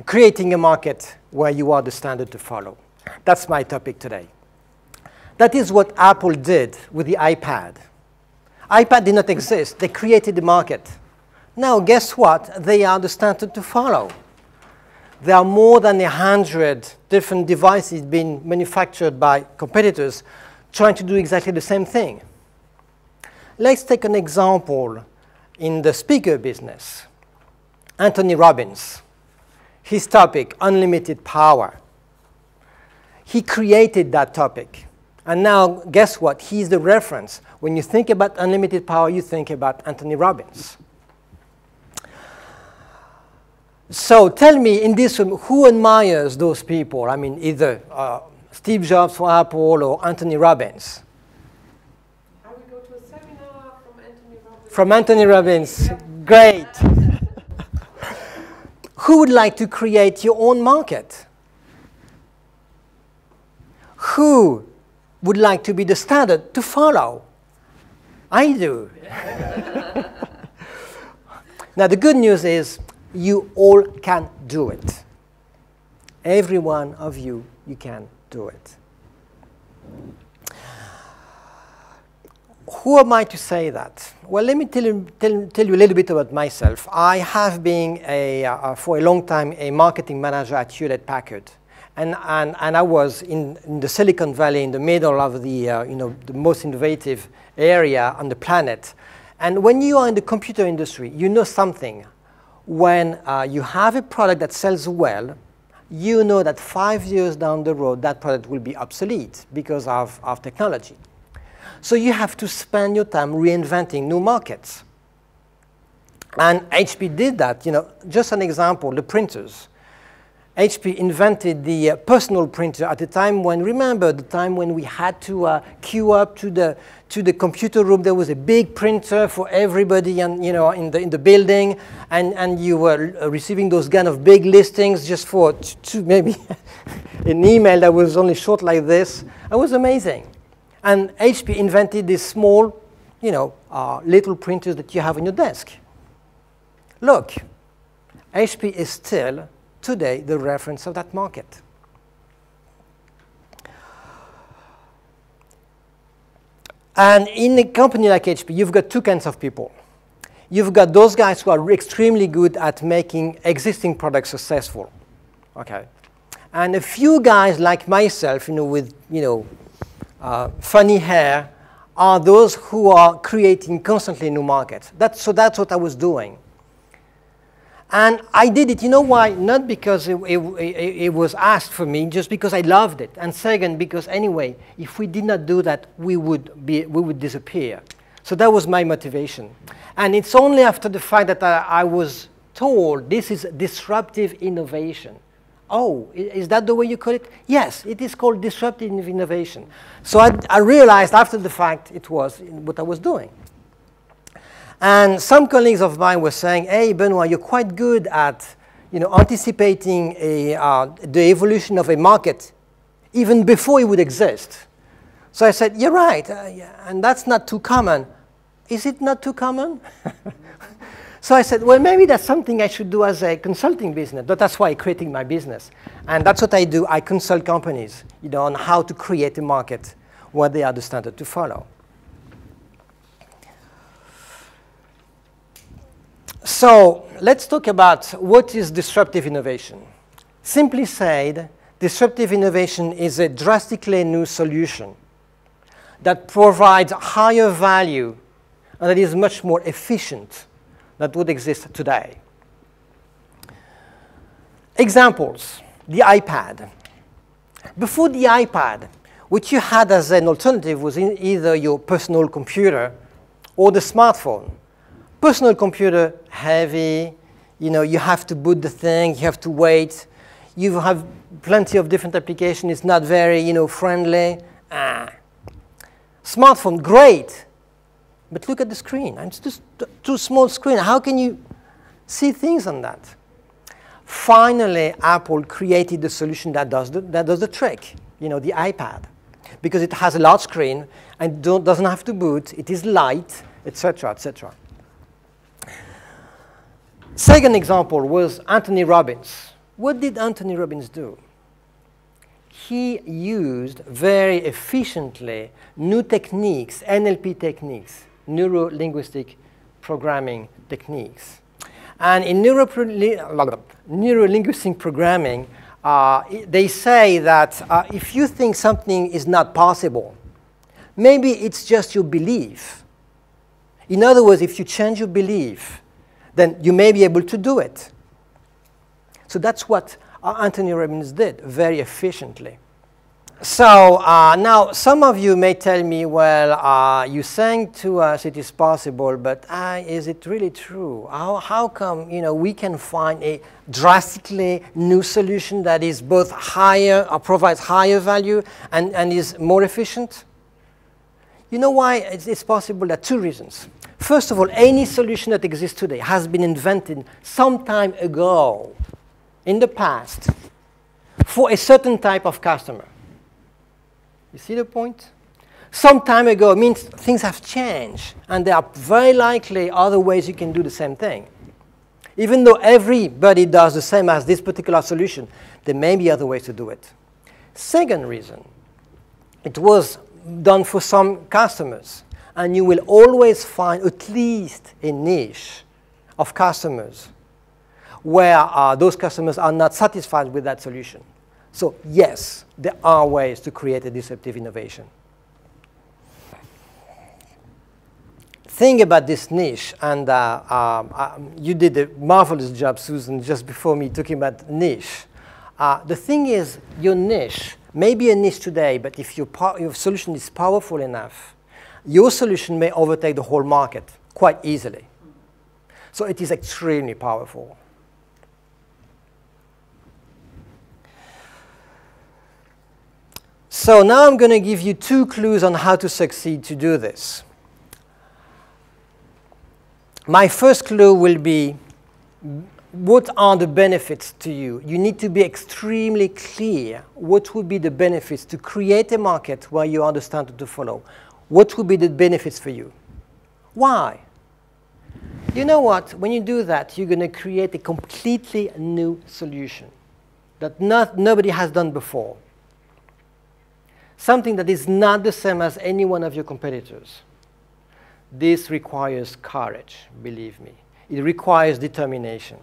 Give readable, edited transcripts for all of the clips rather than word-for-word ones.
creating a market where you are the standard to follow. That's my topic today. That is what Apple did with the iPad. iPad did not exist. They created the market. Now, guess what? They are the standard to follow. There are more than 100 different devices being manufactured by competitors trying to do exactly the same thing. Let's take an example in the speaker business. Anthony Robbins, his topic, unlimited power. He created that topic. And now, guess what? He's the reference. When you think about unlimited power, you think about Anthony Robbins. So tell me, in this room, who admires those people? I mean, either Steve Jobs for Apple or Anthony Robbins. I will go to a seminar from Anthony Robbins. From Anthony Robbins. Yeah. Great. Who would like to create your own market? Who would like to be the standard to follow? I do. Now, the good news is you all can do it. Every one of you, you can do it. Who am I to say that? Well, let me tell you a little bit about myself. I have been, for a long time, a marketing manager at Hewlett-Packard. And I was in the Silicon Valley, in the middle of the, the most innovative area on the planet. And when you are in the computer industry, you know something. When you have a product that sells well, you know that 5 years down the road, that product will be obsolete because of technology. So you have to spend your time reinventing new markets. And HP did that. Just an example, the printers. HP invented the personal printer at a time when, remember, the time when we had to queue up to the computer room. There was a big printer for everybody, and in the building, and you were receiving those kind of big listings just for maybe an email that was only short like this. It was amazing. And HP invented these small, little printers that you have on your desk. Look, HP is still today the reference of that market. And in a company like HP, you've got two kinds of people. You've got those guys who are extremely good at making existing products successful, okay? And a few guys like myself, with, funny hair, are those who are creating constantly new markets. So that's what I was doing. And I did it, you know why? Not because it was asked for me, just because I loved it. And second, because anyway, if we did not do that, we would disappear. So that was my motivation. And it's only after the fact that I was told this is disruptive innovation. Oh, is that the way you call it? Yes, it is called disruptive innovation. So I realized after the fact it was what I was doing. And some colleagues of mine were saying, hey, Benoit, you're quite good at anticipating the evolution of a market even before it would exist. So I said, you're right, and that's not too common. Is it not too common? So I said, well, maybe that's something I should do as a consulting business. But that's why I'm creating my business. And that's what I do. I consult companies on how to create a market where they are the standard to follow. So let's talk about what is disruptive innovation. Simply said, disruptive innovation is a drastically new solution that provides higher value and that is much more efficient than would exist today. Examples, the iPad. Before the iPad, what you had as an alternative was either your personal computer or the smartphone. Personal computer, heavy, you have to boot the thing, you have to wait. You have plenty of different applications, it's not very, friendly. Smartphone, great. But look at the screen. It's just too small screen. How can you see things on that? Finally, Apple created the solution that does the trick, the iPad. Because it has a large screen and doesn't have to boot, it is light, etc., etc. Second example was Anthony Robbins. what did Anthony Robbins do? He used very efficiently new techniques, NLP techniques, neuro-linguistic programming techniques. And in neuro-linguistic programming, they say that if you think something is not possible, maybe it's just your belief. In other words, if you change your belief, then you may be able to do it. So that's what Anthony Robbins did very efficiently. So now some of you may tell me, well, you saying to us it is possible, but is it really true? How come we can find a drastically new solution that is both higher or provides higher value and is more efficient? You know why it's possible? There are two reasons. First of all, any solution that exists today has been invented some time ago in the past for a certain type of customer. You see the point? Some time ago means things have changed, and there are very likely other ways you can do the same thing. Even though everybody does the same as this particular solution, there may be other ways to do it. Second reason, it was done for some customers, and you will always find at least a niche of customers where those customers are not satisfied with that solution. So yes, there are ways to create a disruptive innovation. Think about this niche, and you did a marvelous job, Susan, just before me talking about niche. The thing is, your niche may be a niche today, but if your solution is powerful enough, your solution may overtake the whole market quite easily. So it is extremely powerful. So now I'm going to give you 2 clues on how to succeed to do this. My first clue will be, what are the benefits to you? You need to be extremely clear what would be the benefits to create a market where you understand what to follow. What would be the benefits for you? Why? You know what? When you do that, you're going to create a completely new solution that nobody has done before. Something that is not the same as any one of your competitors. This requires courage, believe me. It requires determination.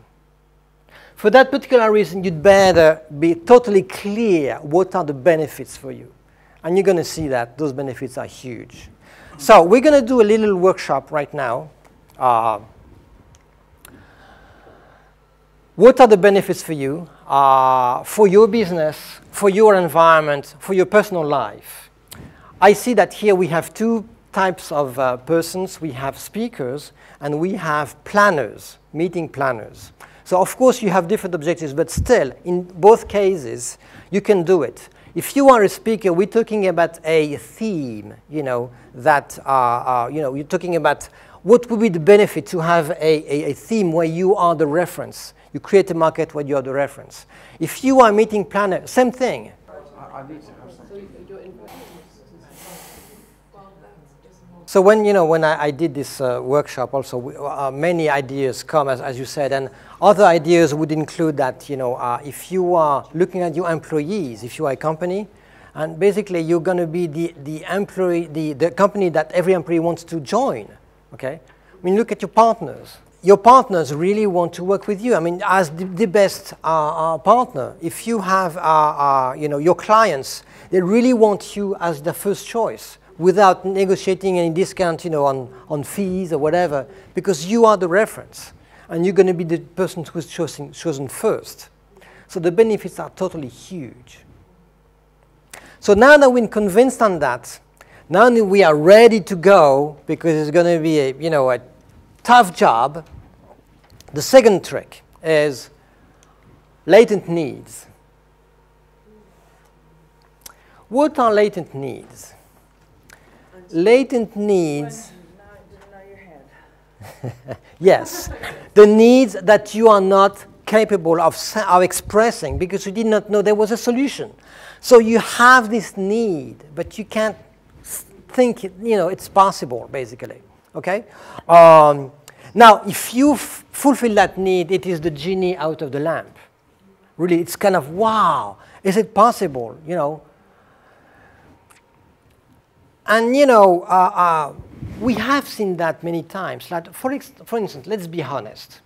For that particular reason, you'd better be totally clear what are the benefits for you. And you're going to see that those benefits are huge. So we're going to do a little workshop right now. What are the benefits for you, for your business, for your environment, for your personal life? I see that here we have 2 types of persons. We have speakers, and we have planners, meeting planners. So of course you have different objectives, but still, in both cases, you can do it. If you are a speaker, we're talking about a theme, that, you're talking about what would be the benefit to have a theme where you are the reference. You create a market where you are the reference. If you are a meeting planner, same thing. So when I did this workshop also, many ideas come, as you said, and other ideas would include that, if you are looking at your employees, if you are a company, and basically you're going to be the company that every employee wants to join, okay? I mean, look at your partners. Your partners really want to work with you. I mean, as the best partner. If you have, your clients, they really want you as the first choice without negotiating any discount, on fees or whatever, because you are the reference, and you're going to be the person who is chosen first. So the benefits are totally huge. So now that we're convinced on that, now that we are ready to go, because it's going to be a tough job, the second trick is latent needs. What are latent needs? Latent needs. Yes, the needs that you are not capable of expressing because you did not know there was a solution. So you have this need, but you can't think it's possible, basically. Okay. Now, if you fulfill that need, it is the genie out of the lamp. Really, it's kind of, wow, is it possible, you know? And, you know, we have seen that many times. Like, for instance, let's be honest.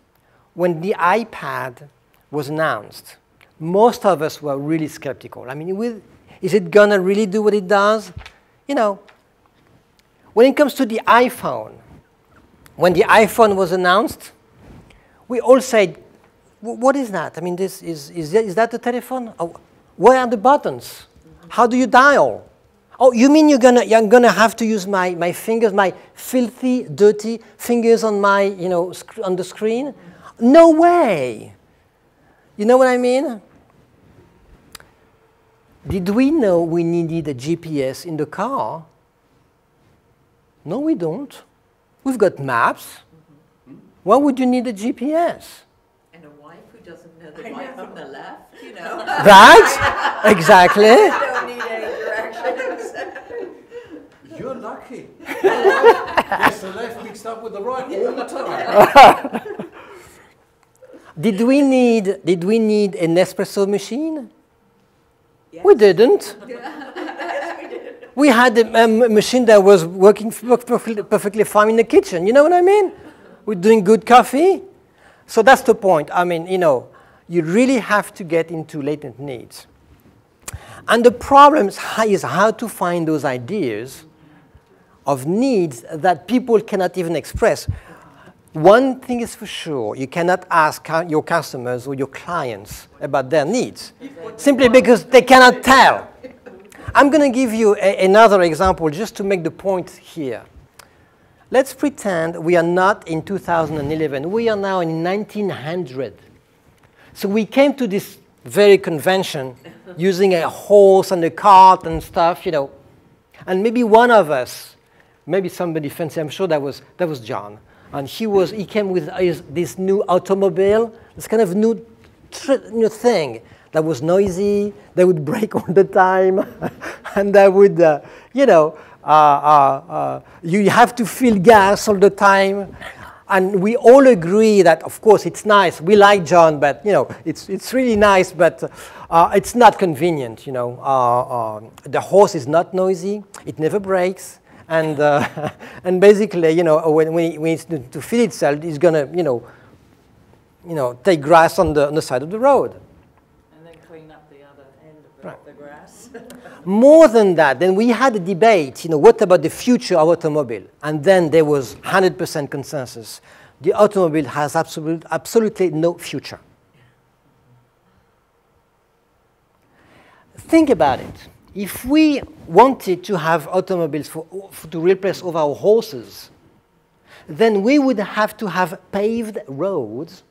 When the iPad was announced, most of us were really skeptical. I mean, is it going to really do what it does? You know, when it comes to the iPhone, when the iPhone was announced, we all said, what is that? I mean, is that the telephone? Oh, where are the buttons? How do you dial? Oh, you mean you're gonna have to use my fingers, my filthy, dirty fingers on my, you know, on the screen? No way. You know what I mean? Did we know we needed a GPS in the car? No, we don't. We've got maps. Why would you need a GPS? And a wife who doesn't know the right from the left, you know. Right? Exactly. Don't need any directions. You're lucky. Yes, the left mixed up with the right all the time. Did we need an espresso machine? Yes. We didn't. Yes, we did. We had a machine that was working perfectly fine in the kitchen. You know what I mean? We're doing good coffee. So that's the point. I mean, you know, you really have to get into latent needs. And the problem is how to find those ideas of needs that people cannot even express. One thing is for sure, you cannot ask your customers or your clients about their needs, simply because they cannot tell. I'm going to give you another example just to make the point here. Let's pretend we are not in 2011. We are now in 1900. So we came to this very convention using a horse and a cart and stuff, you know. And maybe one of us, maybe somebody fancy, I'm sure that was John. And he came with this new automobile, this kind of new thing that was noisy, that would brake all the time, and that would, you know, you have to fill gas all the time. And we all agree that, of course, it's nice. We like John, but, you know, it's really nice, but it's not convenient, you know. The horse is not noisy. It never brakes. And basically, you know, when it's to feed itself, it's going to, you know, take grass on the side of the road. And then clean up the other end of the grass. More than that, then we had a debate, you know, what about the future of automobile? And then there was 100% consensus. The automobile has absolutely no future. Think about it. If we wanted to have automobiles to replace all our horses, then we would have to have paved roads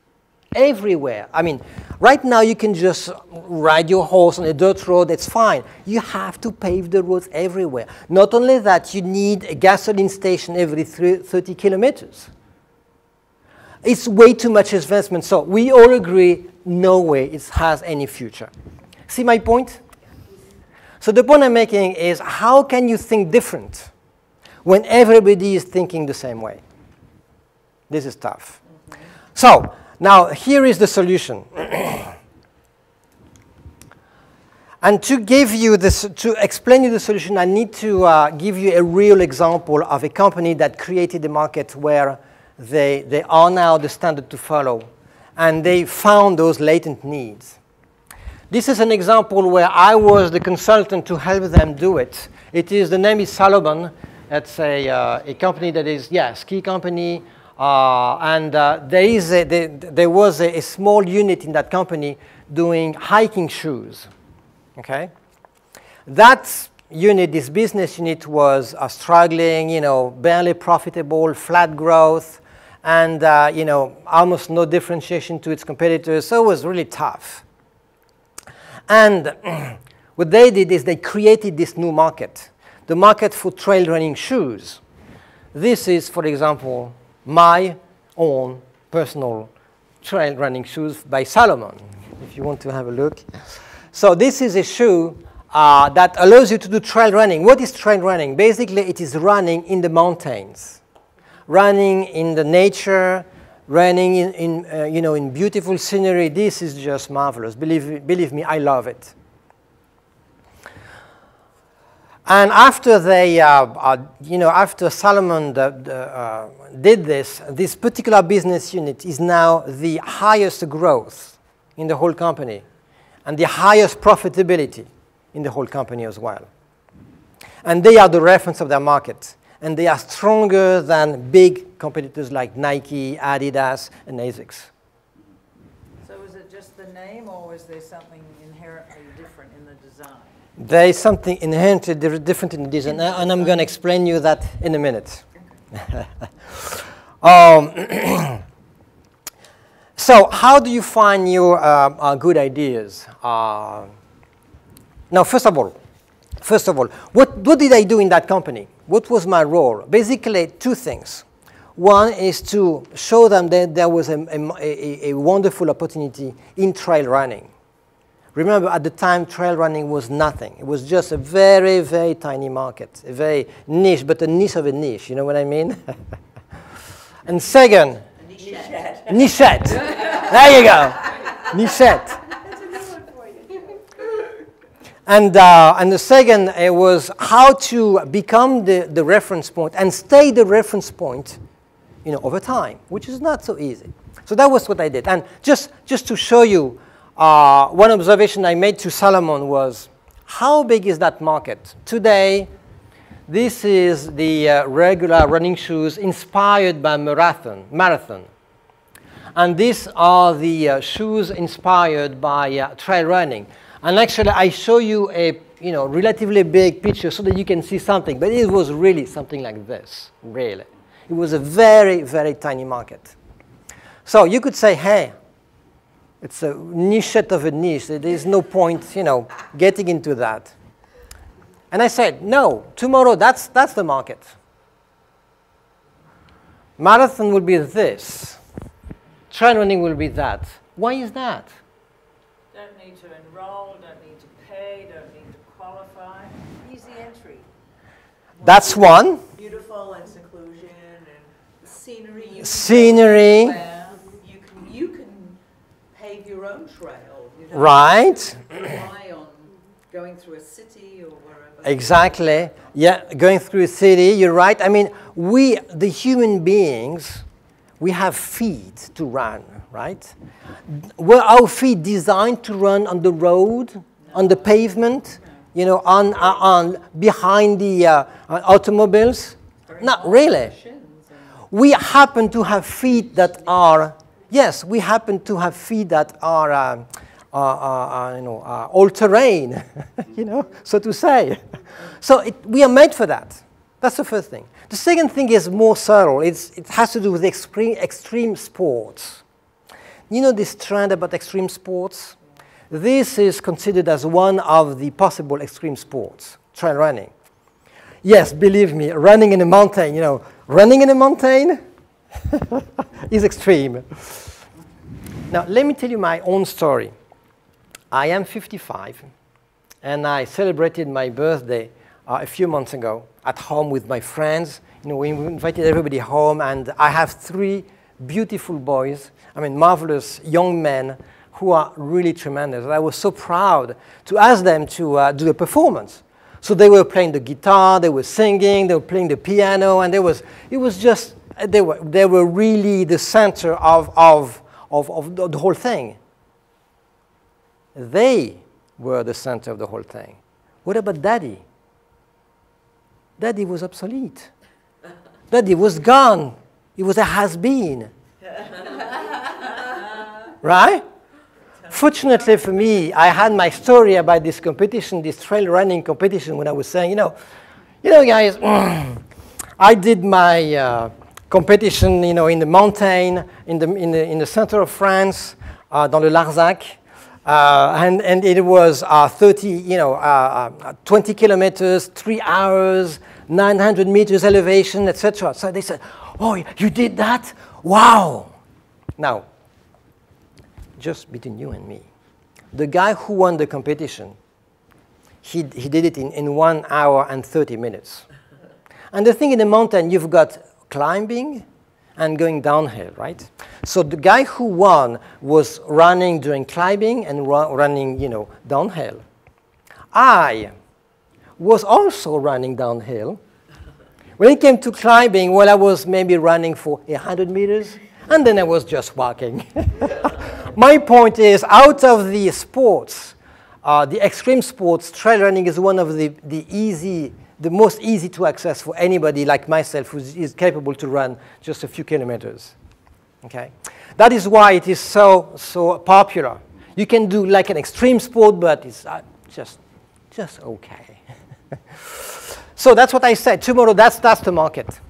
everywhere. I mean, right now you can just ride your horse on a dirt road, it's fine. You have to pave the roads everywhere. Not only that, you need a gasoline station every 30 kilometers. It's way too much investment, so we all agree, no way it has any future. See my point? So the point I'm making is, how can you think different when everybody is thinking the same way? This is tough. Mm-hmm. So now here is the solution. And to give you this, to explain you the solution, I need to give you a real example of a company that created a market where they are now the standard to follow, and they found those latent needs. This is an example where I was the consultant to help them do it. The name is Salomon. It's a company that is, ski company. And there was a small unit in that company doing hiking shoes. Okay? That unit, this business unit, was struggling, you know, barely profitable, flat growth, and you know, almost no differentiation to its competitors. So it was really tough. And what they did is they created this new market, the market for trail running shoes. This is, for example, my own personal trail running shoes by Salomon, if you want to have a look. So this is a shoe that allows you to do trail running. What is trail running? Basically, it is running in the mountains, running in the nature, running in beautiful scenery. This is just marvelous. Believe me, I love it. And after they, after Salomon did this particular business unit is now the highest growth in the whole company and the highest profitability in the whole company as well. And they are the reference of their market. And they are stronger than big competitors like Nike, Adidas, and ASICS. So was it just the name, or was there something inherently different in the design? There is something inherently different in the design, and I'm going to explain you that in a minute. So how do you find your good ideas? Now, first of all, what did I do in that company? What was my role? Basically, two things. One is to show them that there was a wonderful opportunity in trail running. Remember, at the time, trail running was nothing. It was just a very, very tiny market, a very niche, but a niche of a niche. You know what I mean? And second, nichette. There you go, nichette. And the second was how to become the reference point and stay the reference point, over time, which is not so easy. So that was what I did. And just to show you, one observation I made to Salomon was, how big is that market? Today, this is the regular running shoes inspired by marathon. And these are the shoes inspired by trail running. And actually, I show you a relatively big picture so that you can see something. But it was really something like this, really. It was a very, very tiny market. So you could say, hey, it's a nichette of a niche. There is no point, getting into that. And I said, no, tomorrow that's the market. Marathon will be this. Trail running will be that. Why is that? Don't need to enroll, don't need to pay, don't need to qualify. Easy entry. That's one. Beautiful and seclusion and scenery. Scenery. You can pave your own trail. You don't Right. rely on going through a city or wherever. Exactly. Yeah, going through a city, you're right. I mean, we, the human beings, we have feet to run, right? Were our feet designed to run on the road, on the pavement, on behind the automobiles? Not really. We happen to have feet that are, yes, we happen to have feet that are, all-terrain, so to say. So we are made for that. That's the first thing. The second thing is more subtle. It has to do with extreme sports. You know this trend about extreme sports? This is considered as one of the possible extreme sports, trail running. Yes, believe me, running in a mountain, running in a mountain is extreme. Now, let me tell you my own story. I am 55, and I celebrated my birthday a few months ago at home with my friends. We invited everybody home, and I have 3 beautiful boys, marvelous young men who are really tremendous. And I was so proud to ask them to do a performance. So they were playing the guitar, they were singing, they were playing the piano, and they were really the center of the whole thing. They were the center of the whole thing. What about Daddy? Daddy was obsolete. Daddy was gone. He was a has-been. Right? Fortunately for me, I had my story about this competition, this trail running competition, when I was saying, guys, I did my competition, in the mountain, in the center of France, dans le Larzac, and it was 20 kilometers, 3 hours, 900 meters elevation, etc. So they said, oh, you did that? Wow. Now, just between you and me, the guy who won the competition, he did it in 1 hour and 30 minutes. And the thing in the mountain, you've got climbing, and going downhill, right? So the guy who won was running during climbing and running, downhill. I was also running downhill. When it came to climbing, well, I was maybe running for 100 meters, and then I was just walking. My point is, out of the sports, the extreme sports, trail running is one of the most easy to access for anybody like myself who is capable to run just a few kilometers. Okay? That is why it is so popular. You can do like an extreme sport, but it's just okay. So that's what I said. Tomorrow, that's the market.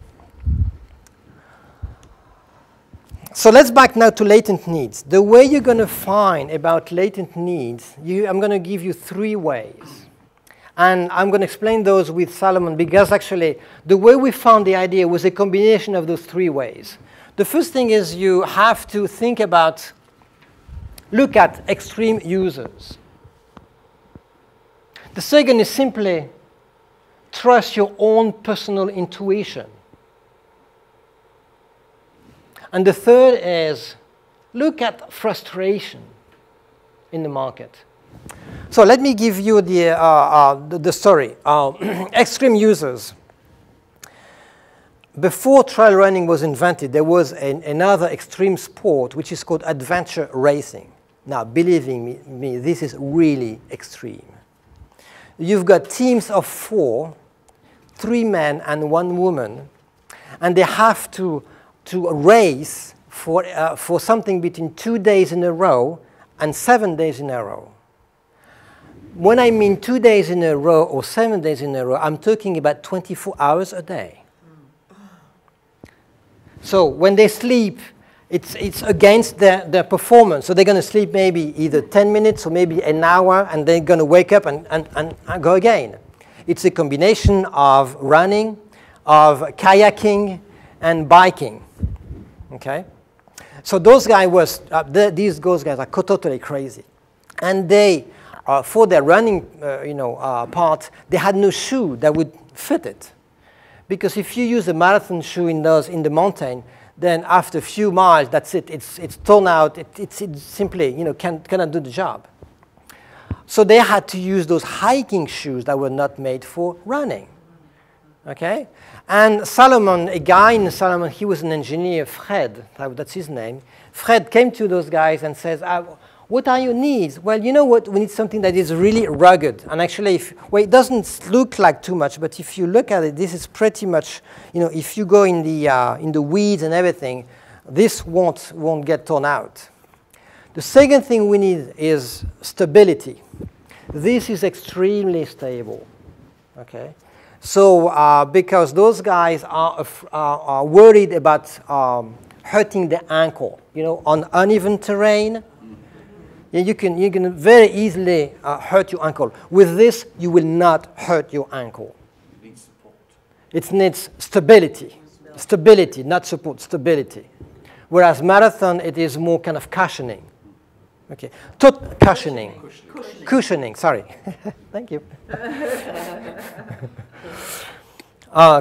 So let's back now to latent needs. The way you're going to find about latent needs, I'm going to give you 3 ways. And I'm going to explain those with Salomon because actually the way we found the idea was a combination of those 3 ways. The first thing is you have to look at extreme users. The second is simply trust your own personal intuition. And the third is look at frustration in the market. So let me give you the story. Extreme users. Before trail running was invented, there was another extreme sport which is called adventure racing. Now, believe me, this is really extreme. You've got teams of 4, 3 men and 1 woman, and they have to race for something between 2 days in a row and 7 days in a row. When I mean 2 days in a row or 7 days in a row, I'm talking about 24 hours a day. So when they sleep, it's against their performance. So they're going to sleep maybe either 10 minutes or maybe an hour, and they're going to wake up and go again. It's a combination of running, of kayaking, and biking. Okay? So those guys these guys are totally crazy. And they, for their running part, they had no shoe that would fit it. Because if you use a marathon shoe in the mountain, then after a few miles, that's it. It's torn out. It's simply cannot do the job. So they had to use those hiking shoes that were not made for running. Okay? And Salomon, a guy in Salomon, he was an engineer, Fred, that's his name. Fred came to those guys and says, what are your needs? Well, you know what? We need something that is really rugged. And actually, it doesn't look like too much, but if you look at it, this is pretty much, if you go in the weeds and everything, this won't get torn out. The second thing we need is stability. This is extremely stable. Okay? So because those guys are worried about hurting the ankle, on uneven terrain, you can very easily hurt your ankle. With this, you will not hurt your ankle. It needs support. It needs stability. Stability, not support, stability. Whereas marathon, it is more kind of cushioning. Okay, cushioning. Cushioning, sorry. Thank you.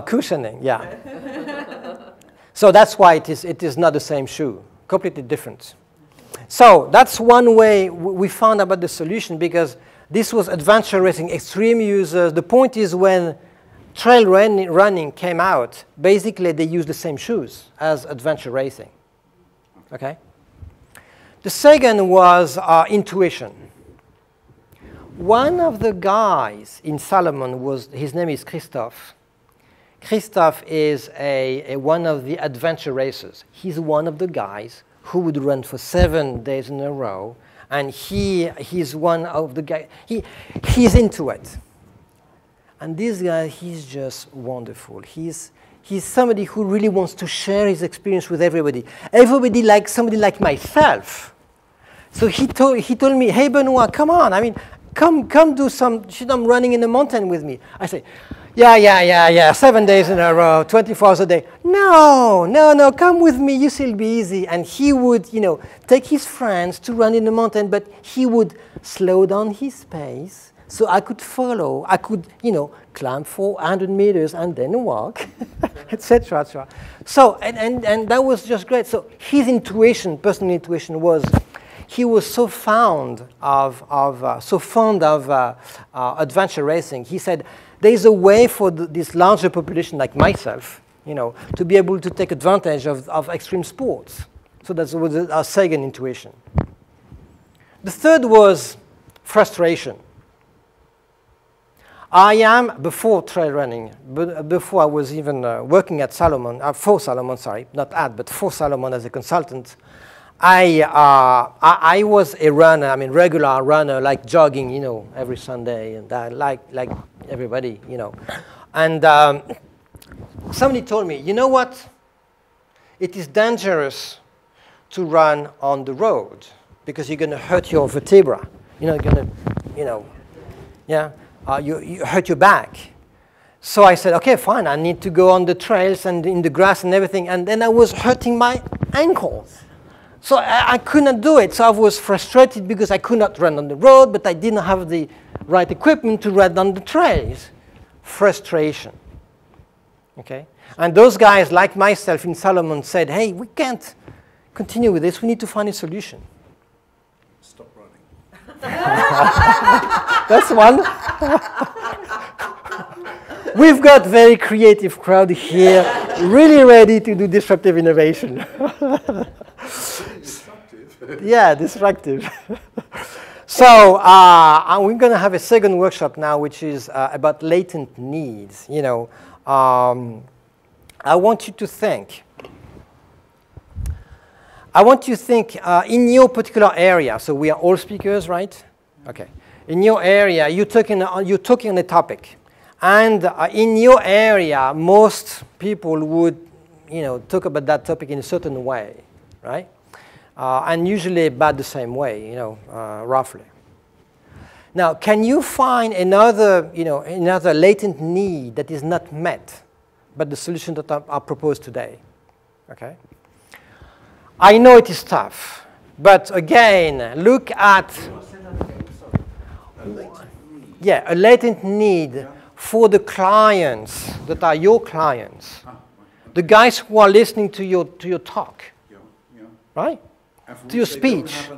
Cushioning, yeah. So that's why it is not the same shoe, completely different. So that's one way we found about the solution, because this was adventure racing, extreme users. The point is, when trail running came out, basically they used the same shoes as adventure racing. Okay? The second was intuition. One of the guys in Salomon his name is Christophe. Christophe is one of the adventure racers. He's one of the guys who would run for 7 days in a row, and he's one of the guys. He's into it. And this guy, he's just wonderful. He's somebody who really wants to share his experience with everybody. Everybody like somebody like myself. So he told me, hey, Benoit, come on. I mean, come do some running in the mountain with me. I say, yeah, 7 days in a row, 24 hours a day. No, come with me, you still be easy. And he would, take his friends to run in the mountain, but he would slow down his pace so I could follow. I could, climb for 100 meters and then walk. etc., etc. So, and that was just great. So his intuition, personal intuition, was he was so fond of adventure racing. He said, there is a way for this larger population like myself, to be able to take advantage of extreme sports. So that was our second intuition. The third was frustration. I am, before trail running, before I was even working at Salomon, for Salomon, sorry, not at, but for Salomon as a consultant, I was a runner, I mean regular runner, like jogging, every Sunday, and like everybody, And somebody told me, you know what? It is dangerous to run on the road because you're going to hurt your vertebra. You're going to, you hurt your back. So I said, okay, fine, I need to go on the trails and in the grass and everything. And then I was hurting my ankles. So I could not do it. So I was frustrated because I could not run on the road, but I didn't have the right equipment to run on the trails. Frustration. Okay? And those guys, like myself in Salomon, said, hey, we can't continue with this. We need to find a solution. Stop running. That's one. We've got very creative crowd here, really ready to do disruptive innovation. Disruptive. Yeah, disruptive. So we're going to have a second workshop now, which is about latent needs. I want you to think. In your particular area. So we are all speakers, right? Okay. In your area, you're talking on a topic. And in your area, most people would, talk about that topic in a certain way, right? And usually about the same way, roughly. Now, can you find another latent need that is not met, but the solution that I proposed today? Okay. I know it is tough, but again, look at a latent need for the clients that are your clients, the guys who are listening to your talk, right? To your speech,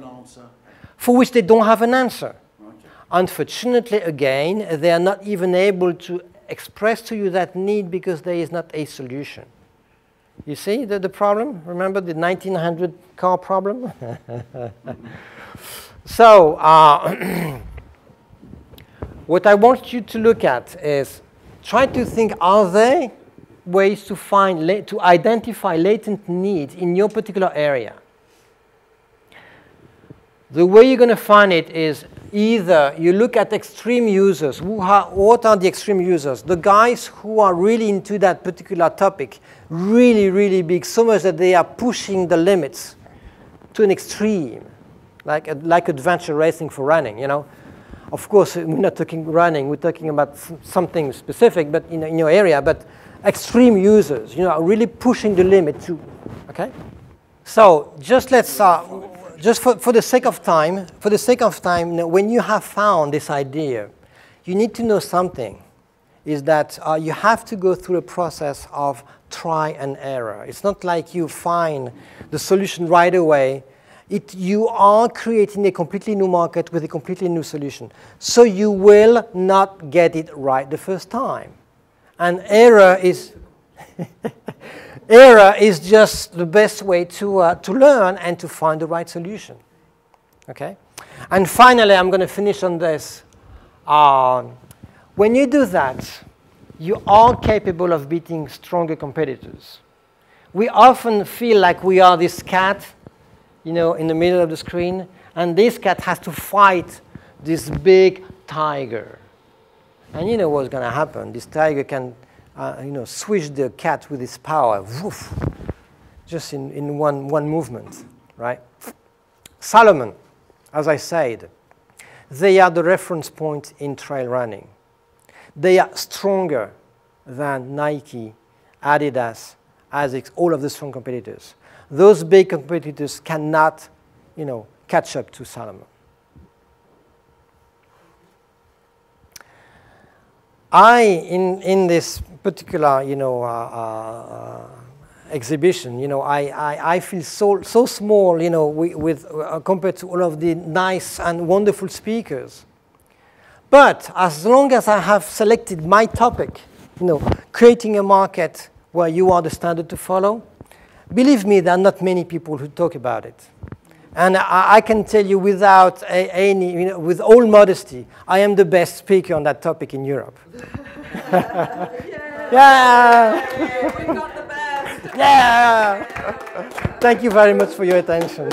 for which they don't have an answer. Okay. Unfortunately, again, they are not even able to express to you that need because there is not a solution. You see the problem? Remember the 1900 car problem? So, what I want you to look at is try to think, are there ways to identify latent needs in your particular area? The way you're going to find it is either you look at extreme users. What are the extreme users? The guys who are really into that particular topic, really, really big, so much that they are pushing the limits to an extreme, like adventure racing for running, Of course, we're not talking running. We're talking about something specific, but in your area. But extreme users, are really pushing the limit to. Okay. So just let's just for the sake of time, when you have found this idea, you need to know something. Is that you have to go through a process of try and error. It's not like you find the solution right away. You are creating a completely new market with a completely new solution. So you will not get it right the first time. And error is just the best way to learn and to find the right solution. Okay? And finally, I'm going to finish on this. When you do that, you are capable of beating stronger competitors. We often feel like we are this cat, in the middle of the screen, and this cat has to fight this big tiger. And you know what's going to happen. This tiger can, swish the cat with his power, woof, just in one movement, right? Salomon, as I said, they are the reference point in trail running. They are stronger than Nike, Adidas, ASICS, all of the strong competitors. Those big competitors cannot, catch up to Salomon. In this particular, exhibition, I feel so small, compared to all of the nice and wonderful speakers. But as long as I have selected my topic, creating a market where you are the standard to follow, believe me, there are not many people who talk about it. And I can tell you without with all modesty, I am the best speaker on that topic in Europe. Yeah! We got the best! Yeah! Thank you very much for your attention.